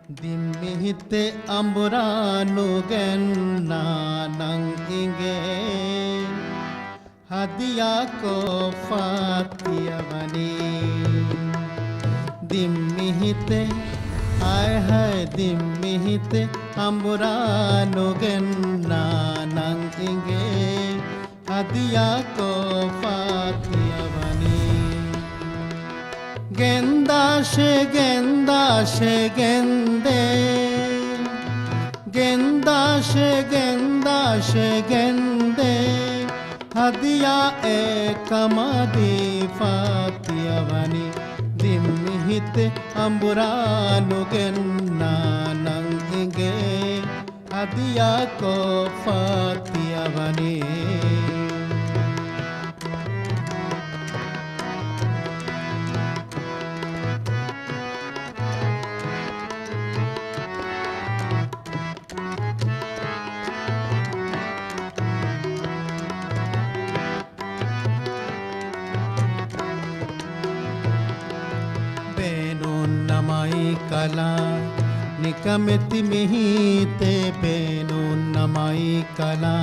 Dimihite amburanu genna nang inge hadiya ko fatiyavani Dimihite hai dimihite amburanu genna nang inge hadiya ko fatiyavani Genda she gende Genda she gende Hadiya ekamadi fatiyavani Dimihite amburanu genna nang inge Hadiya ko fatiyavani Kala nikameti mihite benu namai kala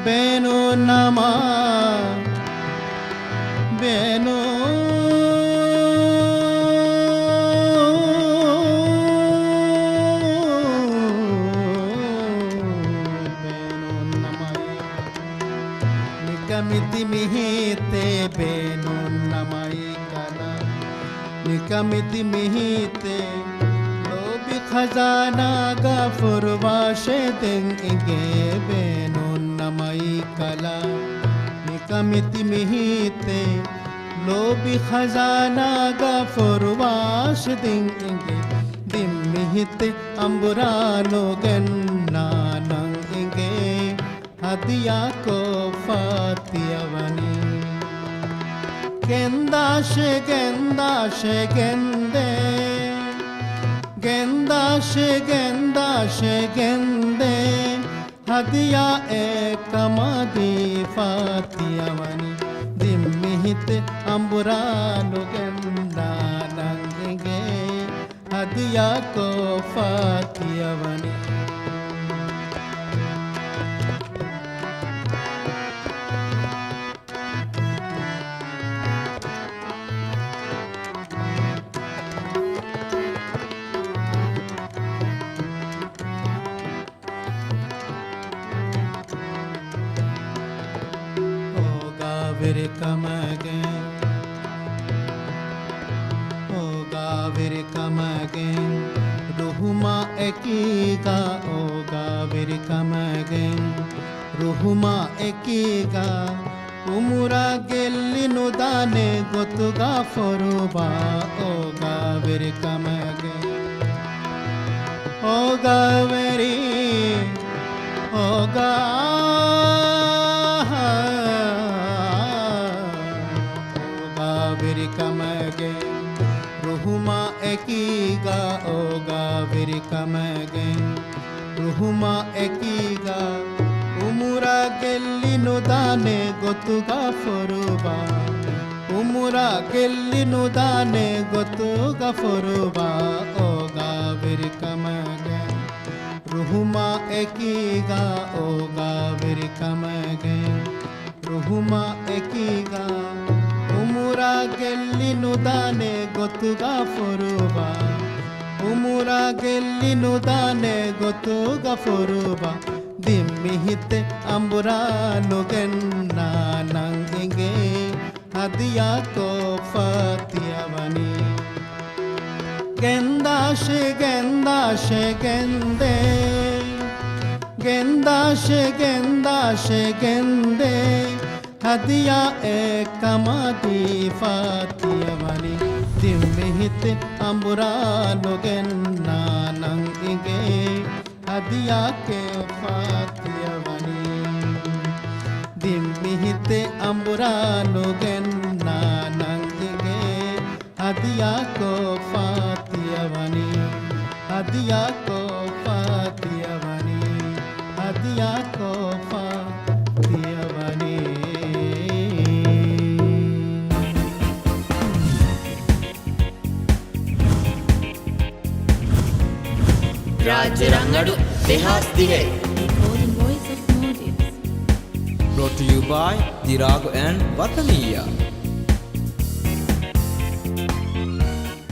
benu nama benu namai nikameti mihite benu namai kala Nikamiti mihite lobi khazana gafur washe denge benun namai kala Nikamiti mihite lobi khazana gafur washe denge Dimihite amburano genna nang inge hadiya ko fatiyavani Genda she gende Genda she gende Hadiya ekamadi fatiyavani Dimihite amburanu genda nange Hadiya ko fatiyavani Gavir come again, oh Gavir come again, Ruhuma ekiga, oh Gavir come again, Ruhuma ekiga, Umura gelinu dane gotuga foruba, oh Gavir come again, oh Gaviri, oh Gaviri come again, Ruhuma ekiga, oh Gaviri come again, Ruhuma ekiga, Umura gelinu dane gotuga foruba, Umura gelinu dane gotuga foruba, oh Gaviri come again, Ruhuma ekiga, oh Gaviri come again, Ruhuma ekiga. Umura gelinu dane gotuga foruba Umura gelinu dane gotuga foruba Dimihite amburanu genna nang inge Hadiya ko fatiyavani Genda she gende Genda she gende Hadiya ekamadi fatiyavani Dimihite amburanu genna nang inge Hadiya ke fatiyavani Dimihite amburanu genna nang inge Hadiya ko fatiyavani Hadiya ko fatiyavani Hadiya ko fatiyavani රාජ්‍ය රංගඩු දෙහස් දිවේ. Golden voice of Maldives. Brought to you by Dirago and Wataniya.